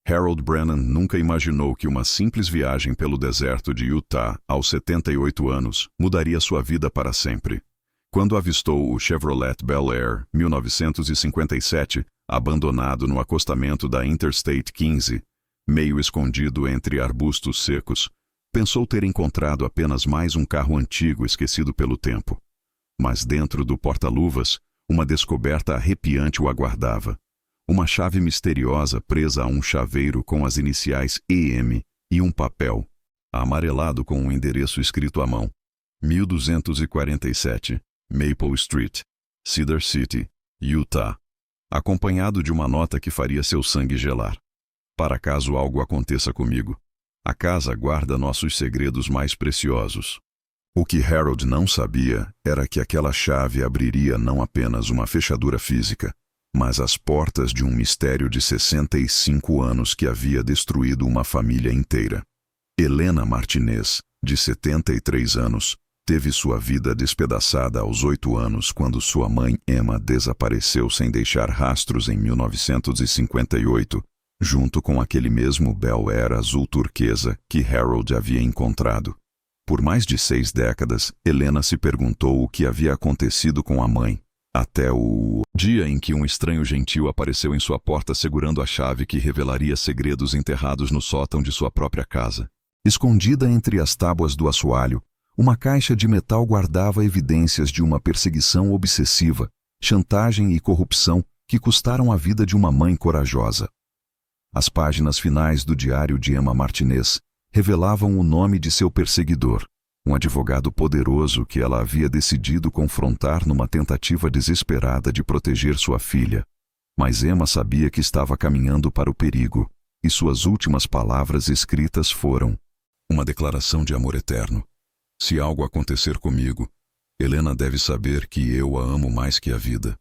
Harold Brennan nunca imaginou que uma simples viagem pelo deserto de Utah, aos 78 anos, mudaria sua vida para sempre. Quando avistou o Chevrolet Bel Air 1957, abandonado no acostamento da Interstate 15, meio escondido entre arbustos secos, pensou ter encontrado apenas mais um carro antigo esquecido pelo tempo. Mas dentro do porta-luvas, uma descoberta arrepiante o aguardava. Uma chave misteriosa presa a um chaveiro com as iniciais EM e um papel, amarelado com um endereço escrito à mão. 1247, Maple Street, Cedar City, Utah. Acompanhado de uma nota que faria seu sangue gelar. Para caso algo aconteça comigo, a casa guarda nossos segredos mais preciosos. O que Harold não sabia era que aquela chave abriria não apenas uma fechadura física, mas as portas de um mistério de 65 anos que havia destruído uma família inteira. Helena Martinez, de 73 anos, teve sua vida despedaçada aos 8 anos quando sua mãe Emma desapareceu sem deixar rastros em 1958, junto com aquele mesmo Bel Air azul turquesa que Harold havia encontrado. Por mais de 6 décadas, Helena se perguntou o que havia acontecido com a mãe, até o dia em que um estranho gentil apareceu em sua porta segurando a chave que revelaria segredos enterrados no sótão de sua própria casa. Escondida entre as tábuas do assoalho, uma caixa de metal guardava evidências de uma perseguição obsessiva, chantagem e corrupção que custaram a vida de uma mãe corajosa. As páginas finais do diário de Emma Martinez revelavam o nome de seu perseguidor, um advogado poderoso que ela havia decidido confrontar numa tentativa desesperada de proteger sua filha. Mas Emma sabia que estava caminhando para o perigo, e suas últimas palavras escritas foram uma declaração de amor eterno. Se algo acontecer comigo, Helena deve saber que eu a amo mais que a vida.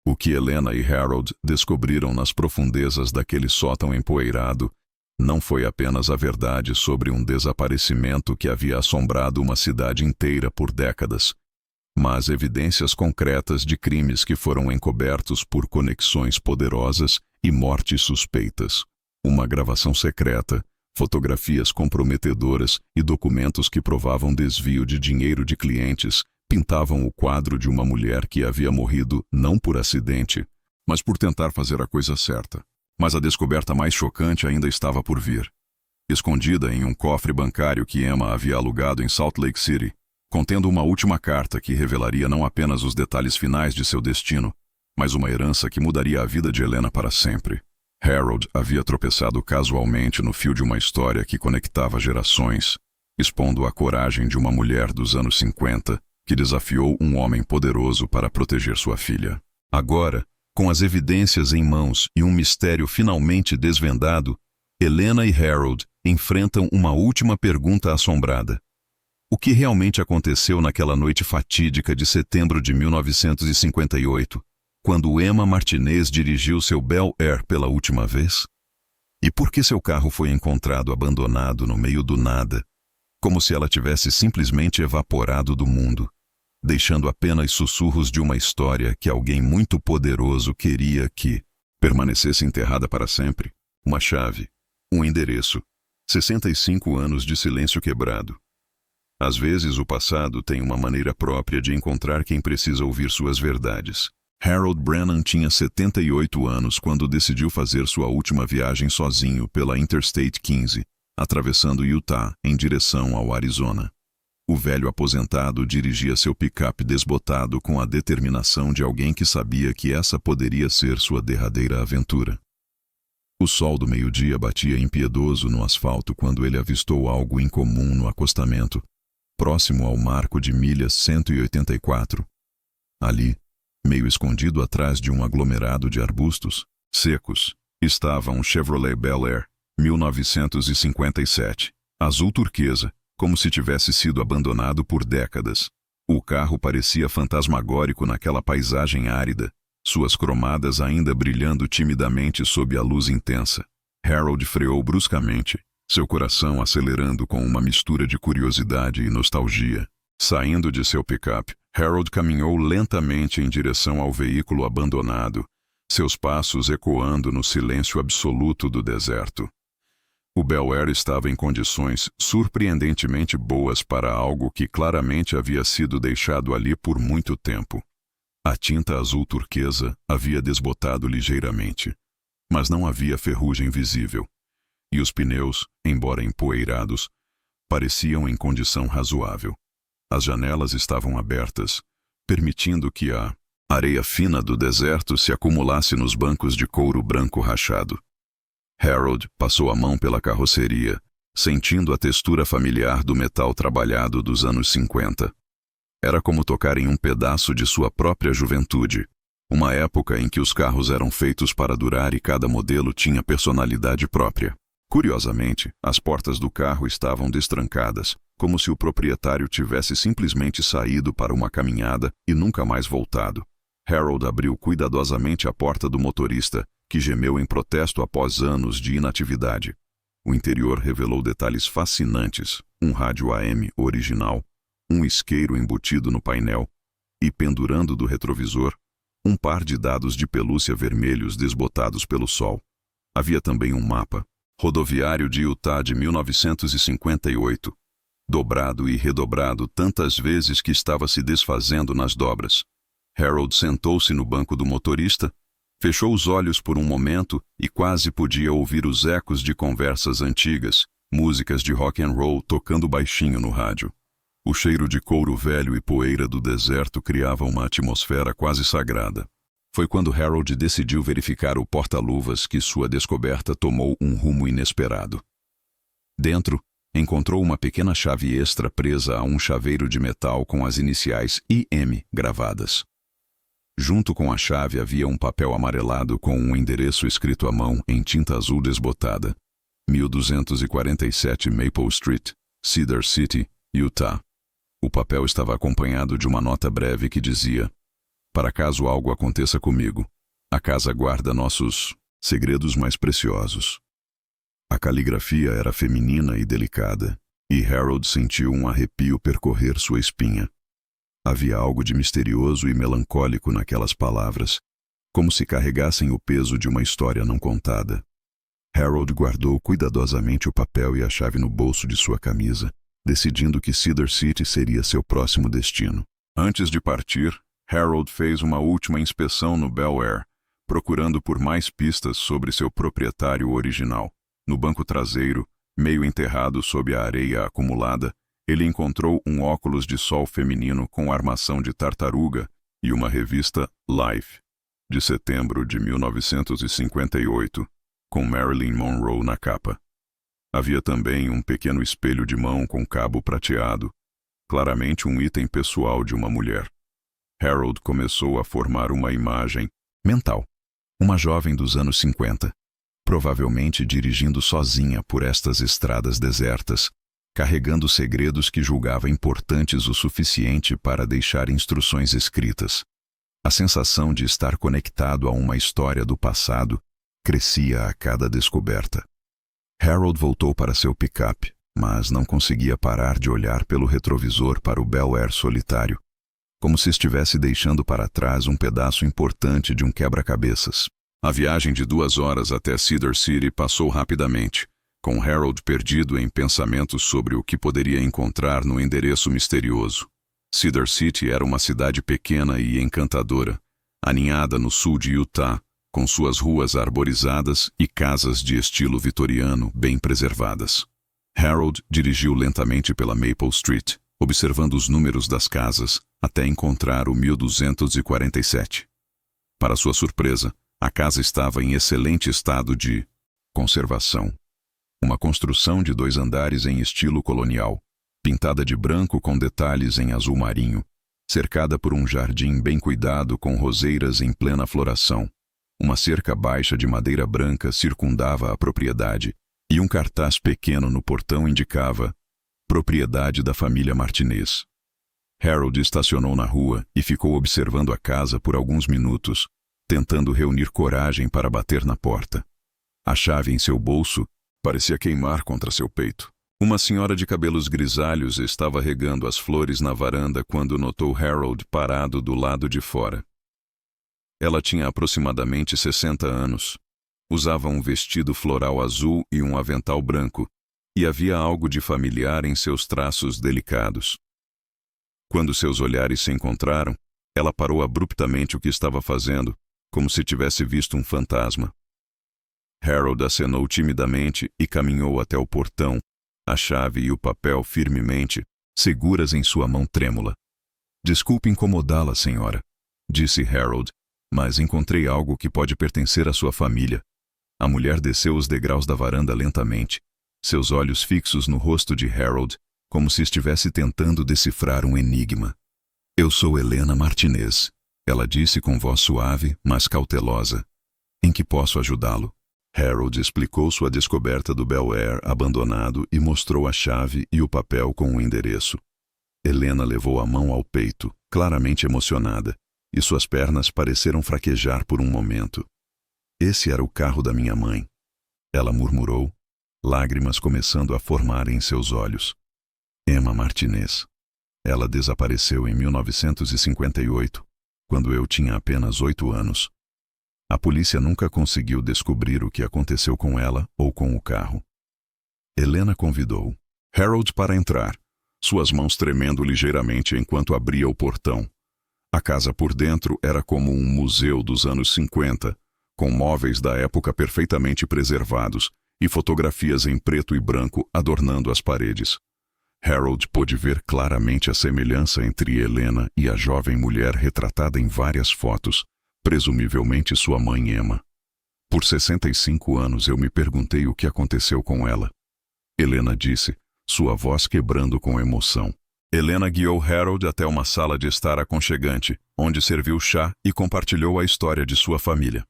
O que Helena e Harold descobriram nas profundezas daquele sótão empoeirado não foi apenas a verdade sobre um desaparecimento que havia assombrado uma cidade inteira por décadas, mas evidências concretas de crimes que foram encobertos por conexões poderosas e mortes suspeitas. Uma gravação secreta, fotografias comprometedoras e documentos que provavam desvio de dinheiro de clientes pintavam o quadro de uma mulher que havia morrido não por acidente, mas por tentar fazer a coisa certa. Mas a descoberta mais chocante ainda estava por vir. Escondida em um cofre bancário que Emma havia alugado em Salt Lake City, contendo uma última carta que revelaria não apenas os detalhes finais de seu destino, mas uma herança que mudaria a vida de Helena para sempre. Harold havia tropeçado casualmente no fio de uma história que conectava gerações, expondo a coragem de uma mulher dos anos 50 que desafiou um homem poderoso para proteger sua filha. Agora, com as evidências em mãos e um mistério finalmente desvendado, Helena e Harold enfrentam uma última pergunta assombrada. O que realmente aconteceu naquela noite fatídica de setembro de 1958, quando Emma Martinez dirigiu seu Bel Air pela última vez? E por que seu carro foi encontrado abandonado no meio do nada, como se ela tivesse simplesmente evaporado do mundo, deixando apenas sussurros de uma história que alguém muito poderoso queria que permanecesse enterrada para sempre? Uma chave, um endereço, 65 anos de silêncio quebrado. Às vezes o passado tem uma maneira própria de encontrar quem precisa ouvir suas verdades. Harold Brennan tinha 78 anos quando decidiu fazer sua última viagem sozinho pela Interstate 15, atravessando Utah em direção ao Arizona. O velho aposentado dirigia seu picape desbotado com a determinação de alguém que sabia que essa poderia ser sua derradeira aventura. O sol do meio-dia batia impiedoso no asfalto quando ele avistou algo incomum no acostamento, próximo ao marco de milhas 184. Ali, meio escondido atrás de um aglomerado de arbustos secos, estava um Chevrolet Bel Air 1957, azul turquesa, como se tivesse sido abandonado por décadas. O carro parecia fantasmagórico naquela paisagem árida, suas cromadas ainda brilhando timidamente sob a luz intensa. Harold freou bruscamente, seu coração acelerando com uma mistura de curiosidade e nostalgia. Saindo de seu picape, Harold caminhou lentamente em direção ao veículo abandonado, seus passos ecoando no silêncio absoluto do deserto. O Bel Air estava em condições surpreendentemente boas para algo que claramente havia sido deixado ali por muito tempo. A tinta azul turquesa havia desbotado ligeiramente, mas não havia ferrugem visível, e os pneus, embora empoeirados, pareciam em condição razoável. As janelas estavam abertas, permitindo que a areia fina do deserto se acumulasse nos bancos de couro branco rachado. Harold passou a mão pela carroceria, sentindo a textura familiar do metal trabalhado dos anos 50. Era como tocar em um pedaço de sua própria juventude, uma época em que os carros eram feitos para durar e cada modelo tinha personalidade própria. Curiosamente, as portas do carro estavam destrancadas, como se o proprietário tivesse simplesmente saído para uma caminhada e nunca mais voltado. Harold abriu cuidadosamente a porta do motorista, que gemeu em protesto após anos de inatividade. O interior revelou detalhes fascinantes: um rádio AM original, um isqueiro embutido no painel e, pendurando do retrovisor, um par de dados de pelúcia vermelhos desbotados pelo sol. Havia também um mapa rodoviário de Utah de 1958, dobrado e redobrado tantas vezes que estava se desfazendo nas dobras. Harold sentou-se no banco do motorista, fechou os olhos por um momento e quase podia ouvir os ecos de conversas antigas, músicas de rock and roll tocando baixinho no rádio. O cheiro de couro velho e poeira do deserto criava uma atmosfera quase sagrada. Foi quando Harold decidiu verificar o porta-luvas que sua descoberta tomou um rumo inesperado. Dentro, encontrou uma pequena chave extra presa a um chaveiro de metal com as iniciais IM gravadas. Junto com a chave havia um papel amarelado com um endereço escrito à mão em tinta azul desbotada: 1247 Maple Street, Cedar City, Utah. O papel estava acompanhado de uma nota breve que dizia: para caso algo aconteça comigo, a casa guarda nossos segredos mais preciosos. A caligrafia era feminina e delicada, e Harold sentiu um arrepio percorrer sua espinha. Havia algo de misterioso e melancólico naquelas palavras, como se carregassem o peso de uma história não contada. Harold guardou cuidadosamente o papel e a chave no bolso de sua camisa, decidindo que Cedar City seria seu próximo destino. Antes de partir, Harold fez uma última inspeção no Bel Air, procurando por mais pistas sobre seu proprietário original. No banco traseiro, meio enterrado sob a areia acumulada, ele encontrou um óculos de sol feminino com armação de tartaruga e uma revista Life, de setembro de 1958, com Marilyn Monroe na capa. Havia também um pequeno espelho de mão com cabo prateado, claramente um item pessoal de uma mulher. Harold começou a formar uma imagem mental. Uma jovem dos anos 50, provavelmente dirigindo sozinha por estas estradas desertas, carregando segredos que julgava importantes o suficiente para deixar instruções escritas. A sensação de estar conectado a uma história do passado crescia a cada descoberta. Harold voltou para seu picape, mas não conseguia parar de olhar pelo retrovisor para o Bel Air solitário, como se estivesse deixando para trás um pedaço importante de um quebra-cabeças. A viagem de 2 horas até Cedar City passou rapidamente, com Harold perdido em pensamentos sobre o que poderia encontrar no endereço misterioso. Cedar City era uma cidade pequena e encantadora, aninhada no sul de Utah, com suas ruas arborizadas e casas de estilo vitoriano bem preservadas. Harold dirigiu lentamente pela Maple Street, observando os números das casas, até encontrar o 1247. Para sua surpresa, a casa estava em excelente estado de conservação. Uma construção de 2 andares em estilo colonial, pintada de branco com detalhes em azul marinho, cercada por um jardim bem cuidado com roseiras em plena floração. Uma cerca baixa de madeira branca circundava a propriedade, e um cartaz pequeno no portão indicava: propriedade da família Martinez. Harold estacionou na rua e ficou observando a casa por alguns minutos, tentando reunir coragem para bater na porta. A chave em seu bolso parecia queimar contra seu peito. Uma senhora de cabelos grisalhos estava regando as flores na varanda quando notou Harold parado do lado de fora. Ela tinha aproximadamente 60 anos. Usava um vestido floral azul e um avental branco, e havia algo de familiar em seus traços delicados. Quando seus olhares se encontraram, ela parou abruptamente o que estava fazendo, como se tivesse visto um fantasma. Harold acenou timidamente e caminhou até o portão, a chave e o papel firmemente, seguras em sua mão trêmula. "Desculpe incomodá-la, senhora", disse Harold, "mas encontrei algo que pode pertencer à sua família." A mulher desceu os degraus da varanda lentamente, seus olhos fixos no rosto de Harold, como se estivesse tentando decifrar um enigma. "Eu sou Helena Martinez", ela disse com voz suave, mas cautelosa. "Em que posso ajudá-lo?" Harold explicou sua descoberta do Bel Air abandonado e mostrou a chave e o papel com o endereço. Helena levou a mão ao peito, claramente emocionada, e suas pernas pareceram fraquejar por um momento. "Esse era o carro da minha mãe", ela murmurou, lágrimas começando a formar em seus olhos. "Emma Martinez. Ela desapareceu em 1958, quando eu tinha apenas 8 anos. A polícia nunca conseguiu descobrir o que aconteceu com ela ou com o carro." Helena convidou Harold para entrar, suas mãos tremendo ligeiramente enquanto abria o portão. A casa por dentro era como um museu dos anos 50, com móveis da época perfeitamente preservados e fotografias em preto e branco adornando as paredes. Harold pôde ver claramente a semelhança entre Helena e a jovem mulher retratada em várias fotos, presumivelmente sua mãe Emma. "Por 65 anos eu me perguntei o que aconteceu com ela", Helena disse, sua voz quebrando com emoção. Helena guiou Harold até uma sala de estar aconchegante, onde serviu chá e compartilhou a história de sua família.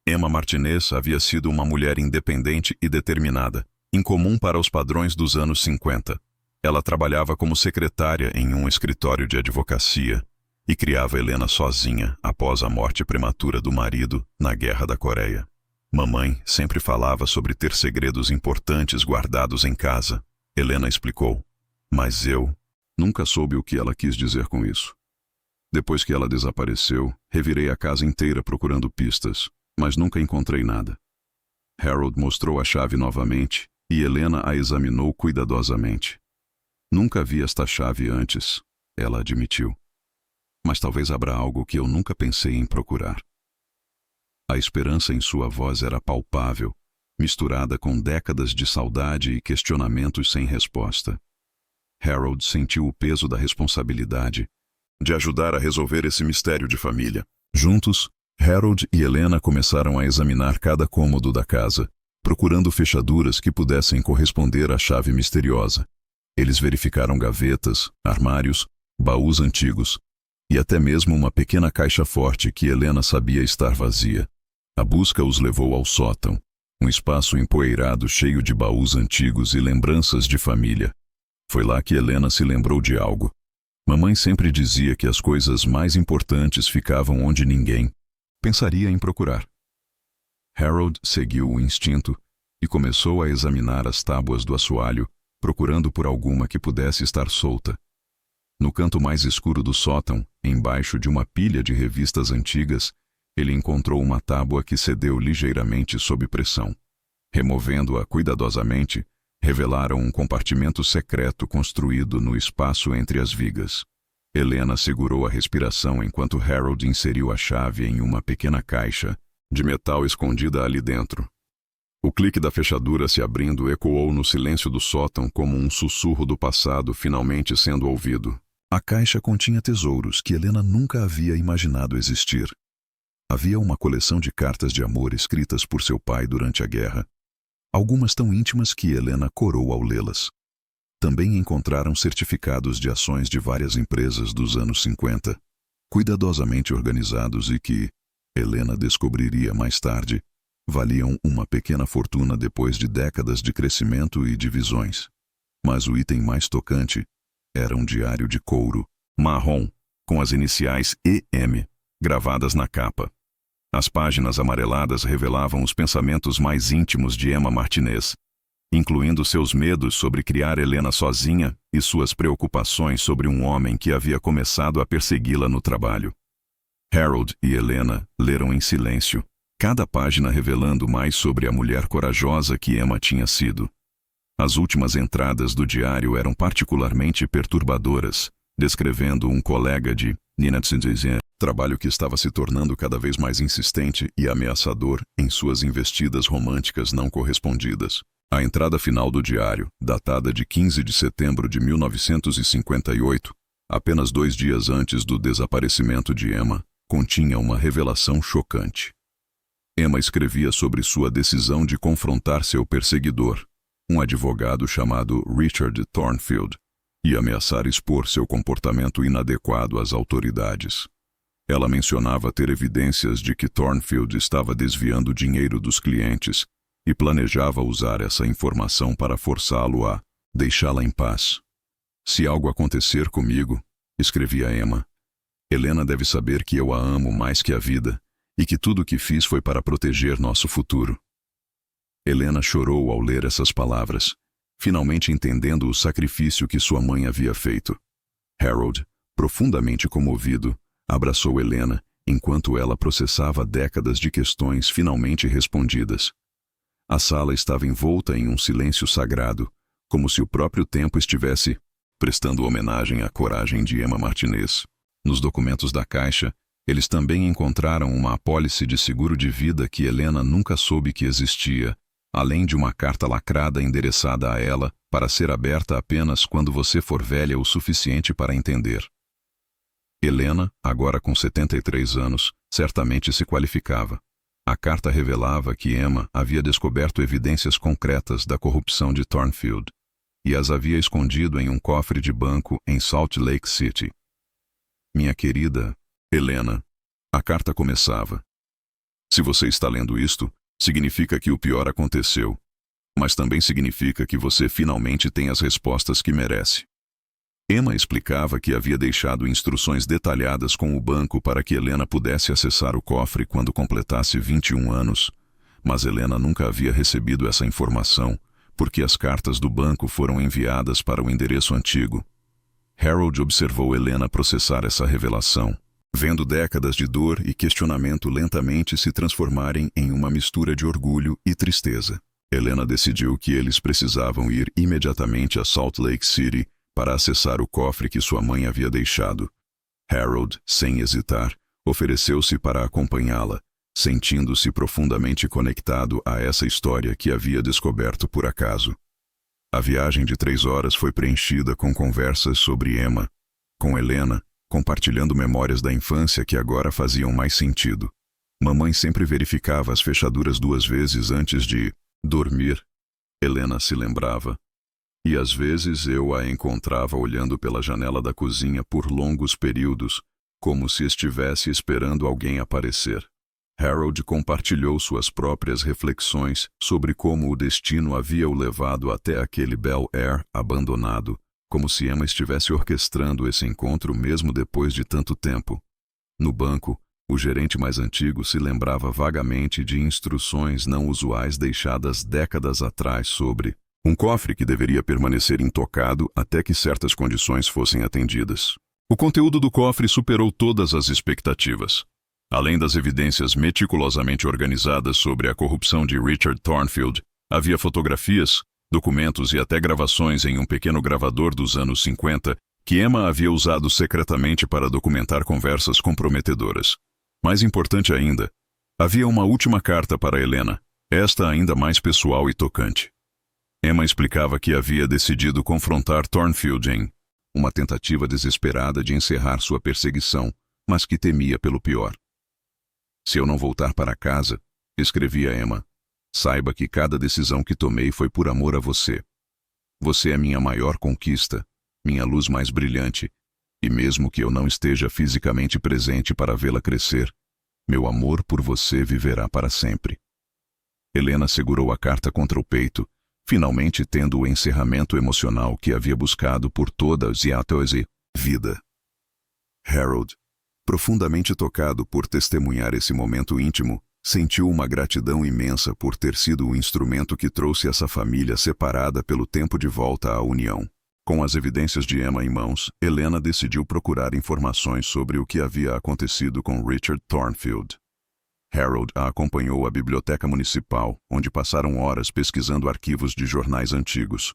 Emma Martinez havia sido uma mulher independente e determinada, incomum para os padrões dos anos 50. Ela trabalhava como secretária em um escritório de advocacia e criava Helena sozinha após a morte prematura do marido na Guerra da Coreia. "Mamãe sempre falava sobre ter segredos importantes guardados em casa", Helena explicou. "Mas eu nunca soube o que ela quis dizer com isso. Depois que ela desapareceu, revirei a casa inteira procurando pistas, mas nunca encontrei nada." Harold mostrou a chave novamente e Helena a examinou cuidadosamente. "Nunca vi esta chave antes", ela admitiu. "Mas talvez abra algo que eu nunca pensei em procurar." A esperança em sua voz era palpável, misturada com décadas de saudade e questionamentos sem resposta. Harold sentiu o peso da responsabilidade de ajudar a resolver esse mistério de família. Juntos, Harold e Helena começaram a examinar cada cômodo da casa, procurando fechaduras que pudessem corresponder à chave misteriosa. Eles verificaram gavetas, armários, baús antigos e até mesmo uma pequena caixa forte que Helena sabia estar vazia. A busca os levou ao sótão, um espaço empoeirado cheio de baús antigos e lembranças de família. Foi lá que Helena se lembrou de algo. Mamãe sempre dizia que as coisas mais importantes ficavam onde ninguém pensaria em procurar. Harold seguiu o instinto e começou a examinar as tábuas do assoalho, procurando por alguma que pudesse estar solta. No canto mais escuro do sótão, embaixo de uma pilha de revistas antigas, ele encontrou uma tábua que cedeu ligeiramente sob pressão. Removendo-a cuidadosamente, revelaram um compartimento secreto construído no espaço entre as vigas. Helena segurou a respiração enquanto Harold inseriu a chave em uma pequena caixa de metal escondida ali dentro. O clique da fechadura se abrindo ecoou no silêncio do sótão como um sussurro do passado finalmente sendo ouvido. A caixa continha tesouros que Helena nunca havia imaginado existir. Havia uma coleção de cartas de amor escritas por seu pai durante a guerra, algumas tão íntimas que Helena corou ao lê-las. Também encontraram certificados de ações de várias empresas dos anos 50, cuidadosamente organizados e que, Helena descobriria mais tarde, valiam uma pequena fortuna depois de décadas de crescimento e divisões. Mas o item mais tocante era um diário de couro, marrom, com as iniciais EM, gravadas na capa. As páginas amareladas revelavam os pensamentos mais íntimos de Emma Martinez, incluindo seus medos sobre criar Helena sozinha e suas preocupações sobre um homem que havia começado a persegui-la no trabalho. Harold e Helena leram em silêncio, cada página revelando mais sobre a mulher corajosa que Emma tinha sido. As últimas entradas do diário eram particularmente perturbadoras, descrevendo um colega de trabalho que estava se tornando cada vez mais insistente e ameaçador em suas investidas românticas não correspondidas. A entrada final do diário, datada de 15 de setembro de 1958, apenas 2 dias antes do desaparecimento de Emma, continha uma revelação chocante. Emma escrevia sobre sua decisão de confrontar seu perseguidor, um advogado chamado Richard Thornfield, e ameaçar expor seu comportamento inadequado às autoridades. Ela mencionava ter evidências de que Thornfield estava desviando dinheiro dos clientes e planejava usar essa informação para forçá-lo a deixá-la em paz. Se algo acontecer comigo, escrevia Emma, Helena deve saber que eu a amo mais que a vida e que tudo o que fiz foi para proteger nosso futuro. Helena chorou ao ler essas palavras, finalmente entendendo o sacrifício que sua mãe havia feito. Harold, profundamente comovido, abraçou Helena enquanto ela processava décadas de questões finalmente respondidas. A sala estava envolta em um silêncio sagrado, como se o próprio tempo estivesse prestando homenagem à coragem de Emma Martinez. Nos documentos da Caixa, eles também encontraram uma apólice de seguro de vida que Helena nunca soube que existia, além de uma carta lacrada endereçada a ela para ser aberta apenas quando você for velha o suficiente para entender. Helena, agora com 73 anos, certamente se qualificava. A carta revelava que Emma havia descoberto evidências concretas da corrupção de Thornfield e as havia escondido em um cofre de banco em Salt Lake City. Minha querida Helena, a carta começava. Se você está lendo isto, significa que o pior aconteceu, mas também significa que você finalmente tem as respostas que merece. Emma explicava que havia deixado instruções detalhadas com o banco para que Helena pudesse acessar o cofre quando completasse 21 anos, mas Helena nunca havia recebido essa informação, porque as cartas do banco foram enviadas para o endereço antigo. Harold observou Helena processar essa revelação, vendo décadas de dor e questionamento lentamente se transformarem em uma mistura de orgulho e tristeza. Helena decidiu que eles precisavam ir imediatamente a Salt Lake City para acessar o cofre que sua mãe havia deixado. Harold, sem hesitar, ofereceu-se para acompanhá-la, sentindo-se profundamente conectado a essa história que havia descoberto por acaso. A viagem de 3 horas foi preenchida com conversas sobre Emma, com Helena, compartilhando memórias da infância que agora faziam mais sentido. Mamãe sempre verificava as fechaduras 2 vezes antes de dormir, Helena se lembrava. E às vezes eu a encontrava olhando pela janela da cozinha por longos períodos, como se estivesse esperando alguém aparecer. Harold compartilhou suas próprias reflexões sobre como o destino havia o levado até aquele Bel Air abandonado, como se Emma estivesse orquestrando esse encontro mesmo depois de tanto tempo. No banco, o gerente mais antigo se lembrava vagamente de instruções não usuais deixadas décadas atrás sobre um cofre que deveria permanecer intocado até que certas condições fossem atendidas. O conteúdo do cofre superou todas as expectativas. Além das evidências meticulosamente organizadas sobre a corrupção de Richard Thornfield, havia fotografias, documentos e até gravações em um pequeno gravador dos anos 50 que Emma havia usado secretamente para documentar conversas comprometedoras. Mais importante ainda, havia uma última carta para Helena, esta ainda mais pessoal e tocante. Emma explicava que havia decidido confrontar Thornfield em uma tentativa desesperada de encerrar sua perseguição, mas que temia pelo pior. Se eu não voltar para casa, escrevia Emma, saiba que cada decisão que tomei foi por amor a você. Você é minha maior conquista, minha luz mais brilhante, e mesmo que eu não esteja fisicamente presente para vê-la crescer, meu amor por você viverá para sempre. Helena segurou a carta contra o peito, finalmente tendo o encerramento emocional que havia buscado por toda a vida. Harold, profundamente tocado por testemunhar esse momento íntimo, sentiu uma gratidão imensa por ter sido o instrumento que trouxe essa família separada pelo tempo de volta à união. Com as evidências de Emma em mãos, Helena decidiu procurar informações sobre o que havia acontecido com Richard Thornfield. Harold a acompanhou à biblioteca municipal, onde passaram horas pesquisando arquivos de jornais antigos.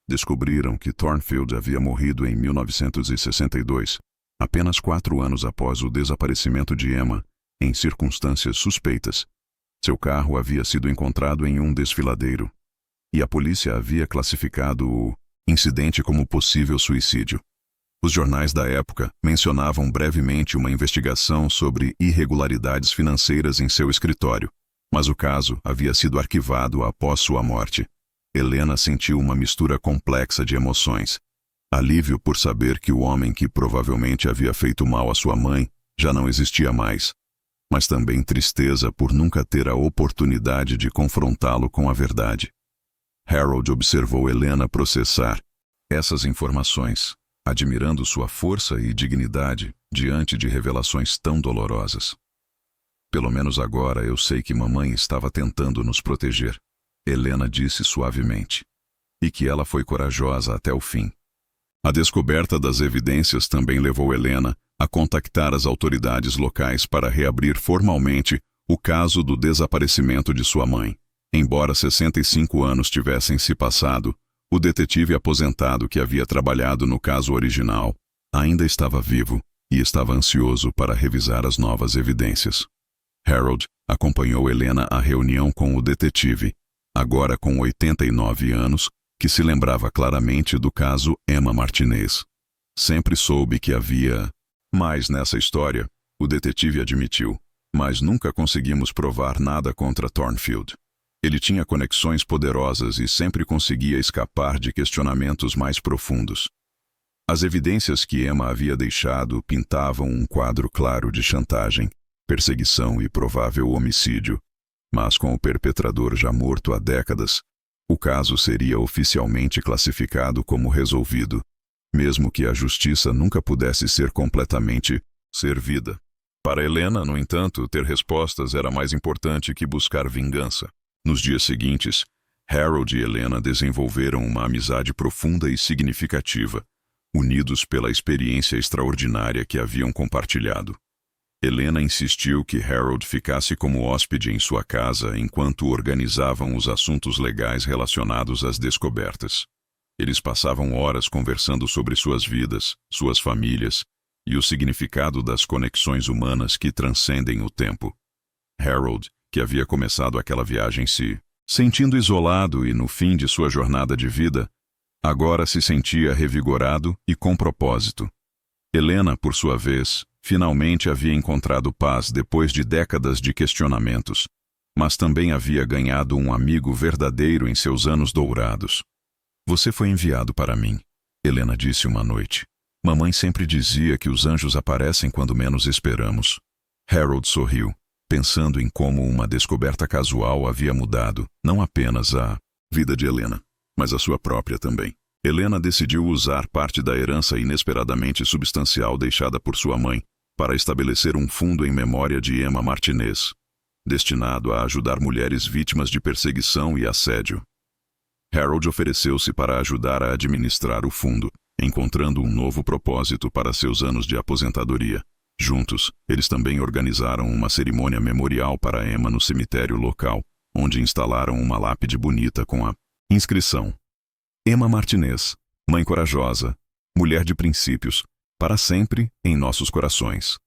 Descobriram que Thornfield havia morrido em 1962, apenas 4 anos após o desaparecimento de Emma, em circunstâncias suspeitas. Seu carro havia sido encontrado em um desfiladeiro, e a polícia havia classificado o incidente como possível suicídio. Os jornais da época mencionavam brevemente uma investigação sobre irregularidades financeiras em seu escritório, mas o caso havia sido arquivado após sua morte. Helena sentiu uma mistura complexa de emoções. Alívio por saber que o homem que provavelmente havia feito mal à sua mãe já não existia mais, mas também tristeza por nunca ter a oportunidade de confrontá-lo com a verdade. Harold observou Helena processar essas informações, admirando sua força e dignidade diante de revelações tão dolorosas. Pelo menos agora eu sei que mamãe estava tentando nos proteger, Helena disse suavemente, e que ela foi corajosa até o fim. A descoberta das evidências também levou Helena a contactar as autoridades locais para reabrir formalmente o caso do desaparecimento de sua mãe. Embora 65 anos tivessem se passado, o detetive aposentado que havia trabalhado no caso original ainda estava vivo e estava ansioso para revisar as novas evidências. Harold acompanhou Helena à reunião com o detetive, agora com 89 anos, que se lembrava claramente do caso Emma Martinez. Sempre soube que havia mais nessa história, o detetive admitiu, mas nunca conseguimos provar nada contra Thornfield. Ele tinha conexões poderosas e sempre conseguia escapar de questionamentos mais profundos. As evidências que Emma havia deixado pintavam um quadro claro de chantagem, perseguição e provável homicídio, mas com o perpetrador já morto há décadas, o caso seria oficialmente classificado como resolvido, mesmo que a justiça nunca pudesse ser completamente servida. Para Helena, no entanto, ter respostas era mais importante que buscar vingança. Nos dias seguintes, Harold e Helena desenvolveram uma amizade profunda e significativa, unidos pela experiência extraordinária que haviam compartilhado. Helena insistiu que Harold ficasse como hóspede em sua casa enquanto organizavam os assuntos legais relacionados às descobertas. Eles passavam horas conversando sobre suas vidas, suas famílias e o significado das conexões humanas que transcendem o tempo. Harold, que havia começado aquela viagem se sentindo isolado e no fim de sua jornada de vida, agora se sentia revigorado e com propósito. Helena, por sua vez, finalmente havia encontrado paz depois de décadas de questionamentos, mas também havia ganhado um amigo verdadeiro em seus anos dourados. Você foi enviado para mim, Helena disse uma noite. Mamãe sempre dizia que os anjos aparecem quando menos esperamos. Harold sorriu, pensando em como uma descoberta casual havia mudado, não apenas a vida de Helena, mas a sua própria também. Helena decidiu usar parte da herança inesperadamente substancial deixada por sua mãe para estabelecer um fundo em memória de Emma Martinez, destinado a ajudar mulheres vítimas de perseguição e assédio. Harold ofereceu-se para ajudar a administrar o fundo, encontrando um novo propósito para seus anos de aposentadoria. Juntos, eles também organizaram uma cerimônia memorial para Emma no cemitério local, onde instalaram uma lápide bonita com a inscrição: Emma Martinez, mãe corajosa, mulher de princípios, para sempre em nossos corações.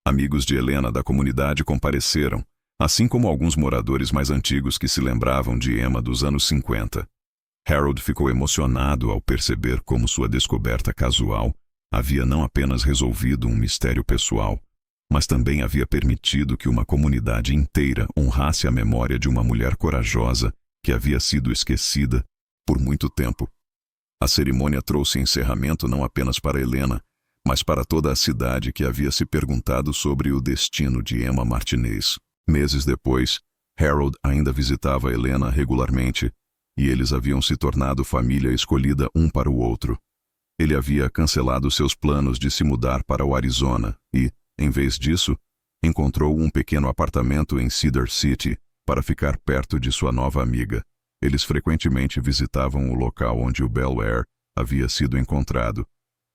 Amigos de Helena da comunidade compareceram, assim como alguns moradores mais antigos que se lembravam de Emma dos anos 50. Harold ficou emocionado ao perceber como sua descoberta casual havia não apenas resolvido um mistério pessoal, mas também havia permitido que uma comunidade inteira honrasse a memória de uma mulher corajosa que havia sido esquecida por muito tempo. A cerimônia trouxe encerramento não apenas para Helena, mas para toda a cidade que havia se perguntado sobre o destino de Emma Martinez. Meses depois, Harold ainda visitava Helena regularmente, e eles haviam se tornado família escolhida um para o outro. Ele havia cancelado seus planos de se mudar para o Arizona e, em vez disso, encontrou um pequeno apartamento em Cedar City para ficar perto de sua nova amiga. Eles frequentemente visitavam o local onde o Bel Air havia sido encontrado,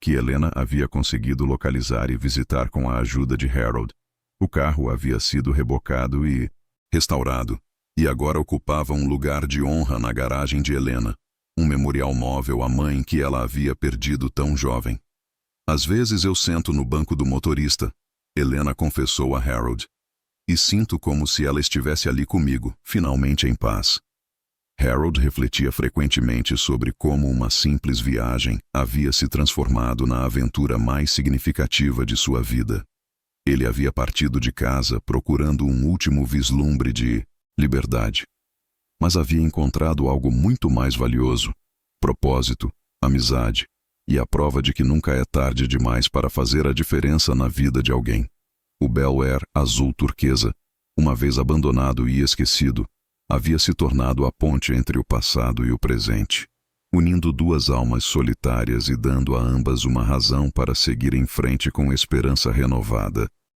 que Helena havia conseguido localizar e visitar com a ajuda de Harold. O carro havia sido rebocado e restaurado, e agora ocupava um lugar de honra na garagem de Helena, um memorial móvel à mãe que ela havia perdido tão jovem. Às vezes eu sento no banco do motorista, Helena confessou a Harold, e sinto como se ela estivesse ali comigo, finalmente em paz. Harold refletia frequentemente sobre como uma simples viagem havia se transformado na aventura mais significativa de sua vida. Ele havia partido de casa procurando um último vislumbre de liberdade. Mas havia encontrado algo muito mais valioso: propósito, amizade e a prova de que nunca é tarde demais para fazer a diferença na vida de alguém. O Bel Air azul turquesa, uma vez abandonado e esquecido, havia se tornado a ponte entre o passado e o presente, unindo duas almas solitárias e dando a ambas uma razão para seguir em frente com esperança renovada.